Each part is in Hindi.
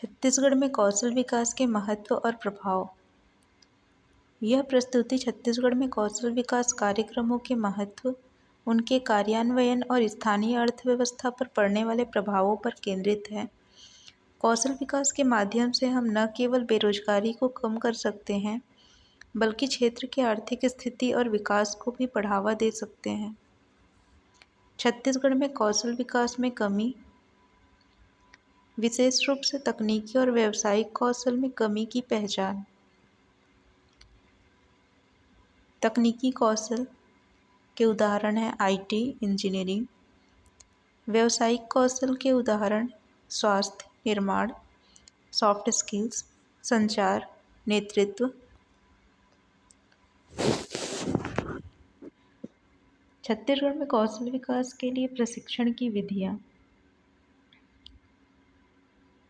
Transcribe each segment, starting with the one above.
छत्तीसगढ़ में कौशल विकास के महत्व और प्रभाव। यह प्रस्तुति छत्तीसगढ़ में कौशल विकास कार्यक्रमों के महत्व, उनके कार्यान्वयन और स्थानीय अर्थव्यवस्था पर पड़ने वाले प्रभावों पर केंद्रित है। कौशल विकास के माध्यम से हम न केवल बेरोजगारी को कम कर सकते हैं, बल्कि क्षेत्र की आर्थिक स्थिति और विकास को भी बढ़ावा दे सकते हैं। छत्तीसगढ़ में कौशल विकास में कमी, विशेष रूप से तकनीकी और व्यावसायिक कौशल में कमी की पहचान। तकनीकी कौशल के उदाहरण हैं आईटी, इंजीनियरिंग। व्यावसायिक कौशल के उदाहरण स्वास्थ्य, निर्माण, सॉफ्ट स्किल्स, संचार, नेतृत्व। छत्तीसगढ़ में कौशल विकास के लिए प्रशिक्षण की विधियाँ।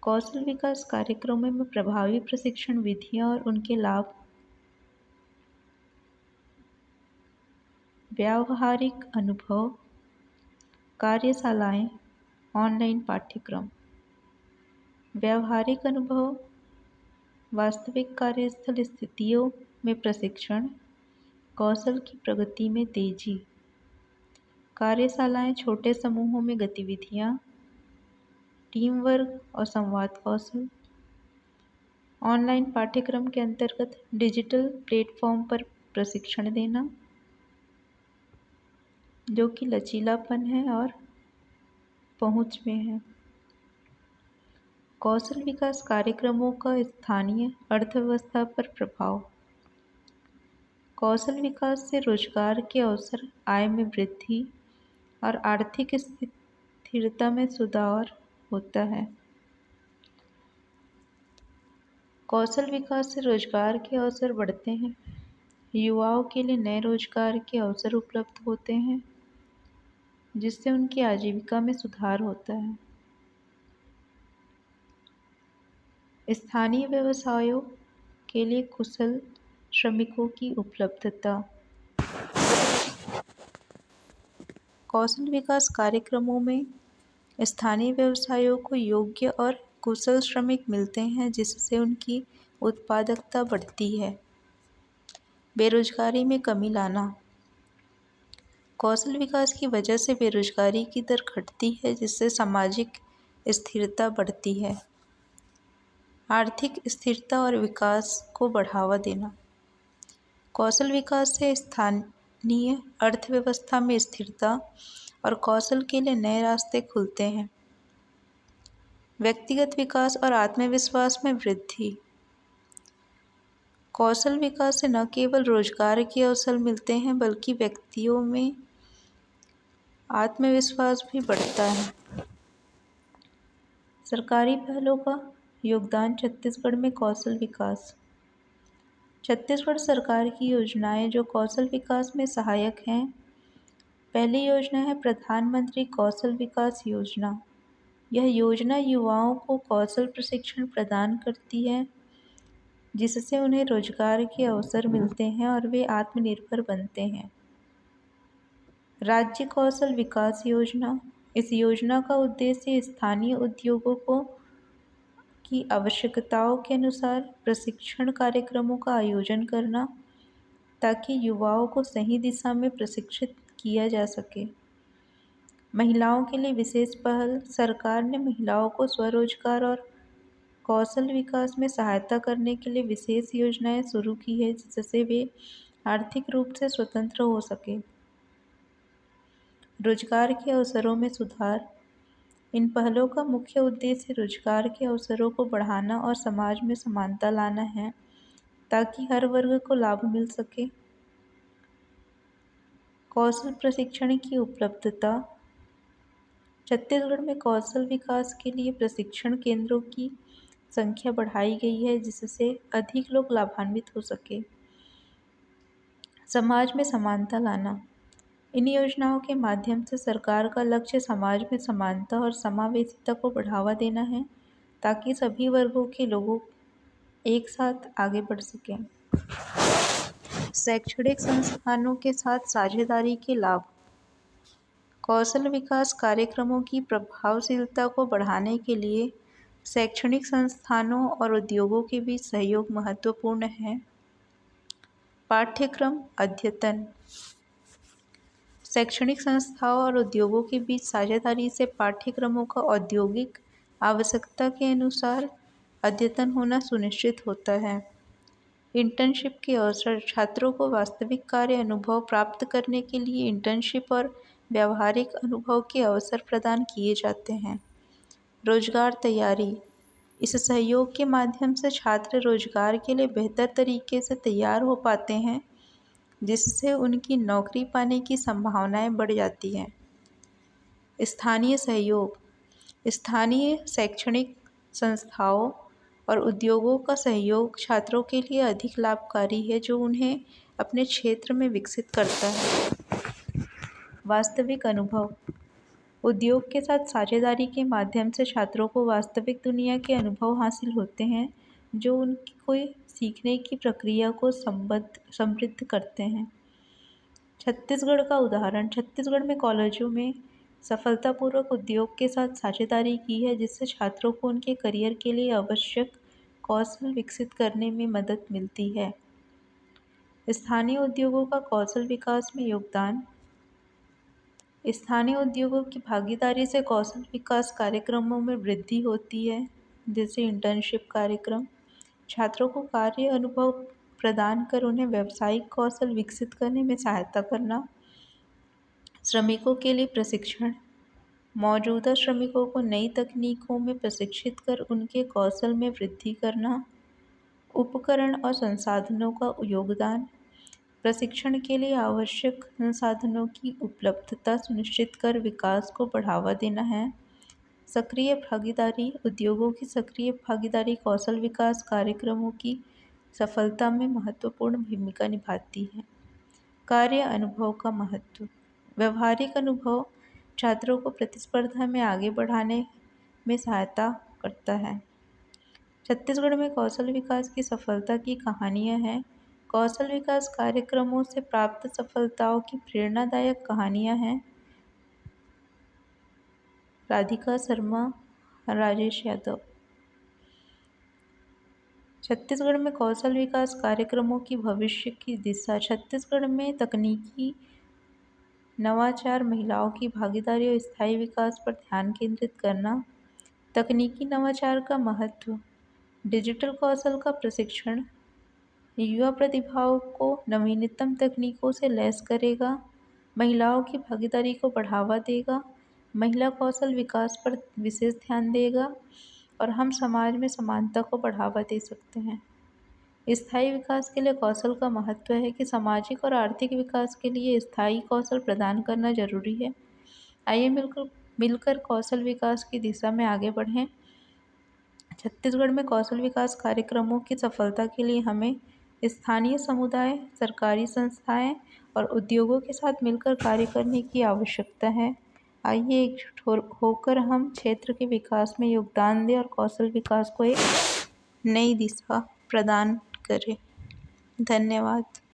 कौशल विकास कार्यक्रमों में प्रभावी प्रशिक्षण विधियाँ और उनके लाभ। व्यावहारिक अनुभव, कार्यशालाएं, ऑनलाइन पाठ्यक्रम। व्यावहारिक अनुभव, वास्तविक कार्यस्थल स्थितियों में प्रशिक्षण, कौशल की प्रगति में तेजी। कार्यशालाएं, छोटे समूहों में गतिविधियां, टीम वर्क और संवाद कौशल। ऑनलाइन पाठ्यक्रम के अंतर्गत डिजिटल प्लेटफॉर्म पर प्रशिक्षण देना, जो कि लचीलापन है और पहुंच में है। कौशल विकास कार्यक्रमों का स्थानीय अर्थव्यवस्था पर प्रभाव। कौशल विकास से रोजगार के अवसर, आय में वृद्धि और आर्थिक स्थिरता में सुधार होता है। कौशल विकास से रोजगार के अवसर बढ़ते हैं। युवाओं के लिए नए रोजगार के अवसर उपलब्ध होते हैं, जिससे उनकी आजीविका में सुधार होता है। स्थानीय व्यवसायों के लिए कुशल श्रमिकों की उपलब्धता। कौशल विकास कार्यक्रमों में स्थानीय व्यवसायों को योग्य और कुशल श्रमिक मिलते हैं, जिससे उनकी उत्पादकता बढ़ती है। बेरोजगारी में कमी लाना। कौशल विकास की वजह से बेरोजगारी की दर घटती है, जिससे सामाजिक स्थिरता बढ़ती है। आर्थिक स्थिरता और विकास को बढ़ावा देना। कौशल विकास से स्थानीय अर्थव्यवस्था में स्थिरता और कौशल के लिए नए रास्ते खुलते हैं। व्यक्तिगत विकास और आत्मविश्वास में वृद्धि। कौशल विकास से न केवल रोजगार के अवसर मिलते हैं, बल्कि व्यक्तियों में आत्मविश्वास भी बढ़ता है। सरकारी पहलों का योगदान छत्तीसगढ़ में कौशल विकास। छत्तीसगढ़ सरकार की योजनाएं जो कौशल विकास में सहायक हैं। पहली योजना है प्रधानमंत्री कौशल विकास योजना। यह योजना युवाओं को कौशल प्रशिक्षण प्रदान करती है, जिससे उन्हें रोजगार के अवसर मिलते हैं और वे आत्मनिर्भर बनते हैं। राज्य कौशल विकास योजना। इस योजना का उद्देश्य स्थानीय उद्योगों की आवश्यकताओं के अनुसार प्रशिक्षण कार्यक्रमों का आयोजन करना, ताकि युवाओं को सही दिशा में प्रशिक्षित किया जा सके। महिलाओं के लिए विशेष पहल। सरकार ने महिलाओं को स्वरोजगार और कौशल विकास में सहायता करने के लिए विशेष योजनाएं शुरू की है, जिससे वे आर्थिक रूप से स्वतंत्र हो सके। रोजगार के अवसरों में सुधार। इन पहलों का मुख्य उद्देश्य रोजगार के अवसरों को बढ़ाना और समाज में समानता लाना है, ताकि हर वर्ग को लाभ मिल सके। कौशल प्रशिक्षण की उपलब्धता। छत्तीसगढ़ में कौशल विकास के लिए प्रशिक्षण केंद्रों की संख्या बढ़ाई गई है, जिससे अधिक लोग लाभान्वित हो सके। समाज में समानता लाना। इन योजनाओं के माध्यम से सरकार का लक्ष्य समाज में समानता और समावेशिता को बढ़ावा देना है, ताकि सभी वर्गों के लोगों एक साथ आगे बढ़ सकें। शैक्षणिक संस्थानों के साथ साझेदारी के लाभ। कौशल विकास कार्यक्रमों की प्रभावशीलता को बढ़ाने के लिए शैक्षणिक संस्थानों और उद्योगों के बीच सहयोग महत्वपूर्ण है। पाठ्यक्रम अद्यतन। शैक्षणिक संस्थाओं और उद्योगों के बीच साझेदारी से पाठ्यक्रमों का औद्योगिक आवश्यकता के अनुसार अद्यतन होना सुनिश्चित होता है। इंटर्नशिप के अवसर। छात्रों को वास्तविक कार्य अनुभव प्राप्त करने के लिए इंटर्नशिप और व्यावहारिक अनुभव के अवसर प्रदान किए जाते हैं। रोजगार तैयारी। इस सहयोग के माध्यम से छात्र रोजगार के लिए बेहतर तरीके से तैयार हो पाते हैं, जिससे उनकी नौकरी पाने की संभावनाएं बढ़ जाती हैं। स्थानीय सहयोग। स्थानीय शैक्षणिक संस्थाओं और उद्योगों का सहयोग छात्रों के लिए अधिक लाभकारी है, जो उन्हें अपने क्षेत्र में विकसित करता है। वास्तविक अनुभव। उद्योग के साथ साझेदारी के माध्यम से छात्रों को वास्तविक दुनिया के अनुभव हासिल होते हैं, जो उनकी कोई सीखने की प्रक्रिया को समृद्ध करते हैं। छत्तीसगढ़ का उदाहरण। छत्तीसगढ़ में कॉलेजों में सफलतापूर्वक उद्योग के साथ साझेदारी की है, जिससे छात्रों को उनके करियर के लिए आवश्यक कौशल विकसित करने में मदद मिलती है। स्थानीय उद्योगों का कौशल विकास में योगदान। स्थानीय उद्योगों की भागीदारी से कौशल विकास कार्यक्रमों में वृद्धि होती है, जैसे इंटर्नशिप कार्यक्रम। छात्रों को कार्य अनुभव प्रदान कर उन्हें व्यावसायिक कौशल विकसित करने में सहायता करना। श्रमिकों के लिए प्रशिक्षण। मौजूदा श्रमिकों को नई तकनीकों में प्रशिक्षित कर उनके कौशल में वृद्धि करना। उपकरण और संसाधनों का योगदान। प्रशिक्षण के लिए आवश्यक संसाधनों की उपलब्धता सुनिश्चित कर विकास को बढ़ावा देना है। सक्रिय भागीदारी। उद्योगों की सक्रिय भागीदारी कौशल विकास कार्यक्रमों की सफलता में महत्वपूर्ण भूमिका निभाती है। कार्य अनुभव का महत्व। व्यवहारिक अनुभव छात्रों को प्रतिस्पर्धा में आगे बढ़ाने में सहायता करता है। छत्तीसगढ़ में कौशल विकास की सफलता की कहानियाँ हैं। कौशल विकास कार्यक्रमों से प्राप्त सफलताओं की प्रेरणादायक कहानियाँ हैं। राधिका शर्मा, राजेश यादव। छत्तीसगढ़ में कौशल विकास कार्यक्रमों की भविष्य की दिशा। छत्तीसगढ़ में तकनीकी नवाचार, महिलाओं की भागीदारी और स्थायी विकास पर ध्यान केंद्रित करना। तकनीकी नवाचार का महत्व। डिजिटल कौशल का प्रशिक्षण युवा प्रतिभाओं को नवीनतम तकनीकों से लैस करेगा। महिलाओं की भागीदारी को बढ़ावा देगा। महिला कौशल विकास पर विशेष ध्यान देगा और हम समाज में समानता को बढ़ावा दे सकते हैं। स्थायी विकास के लिए कौशल का महत्व है कि सामाजिक और आर्थिक विकास के लिए स्थायी कौशल प्रदान करना जरूरी है। आइए मिलकर कौशल विकास की दिशा में आगे बढ़ें। छत्तीसगढ़ में कौशल विकास कार्यक्रमों की सफलता के लिए हमें स्थानीय समुदाय, सरकारी संस्थाएं और उद्योगों के साथ मिलकर कार्य करने की आवश्यकता है। आइए एकजुट होकर हम क्षेत्र के विकास में योगदान दें और कौशल विकास को एक नई दिशा प्रदान करें। धन्यवाद।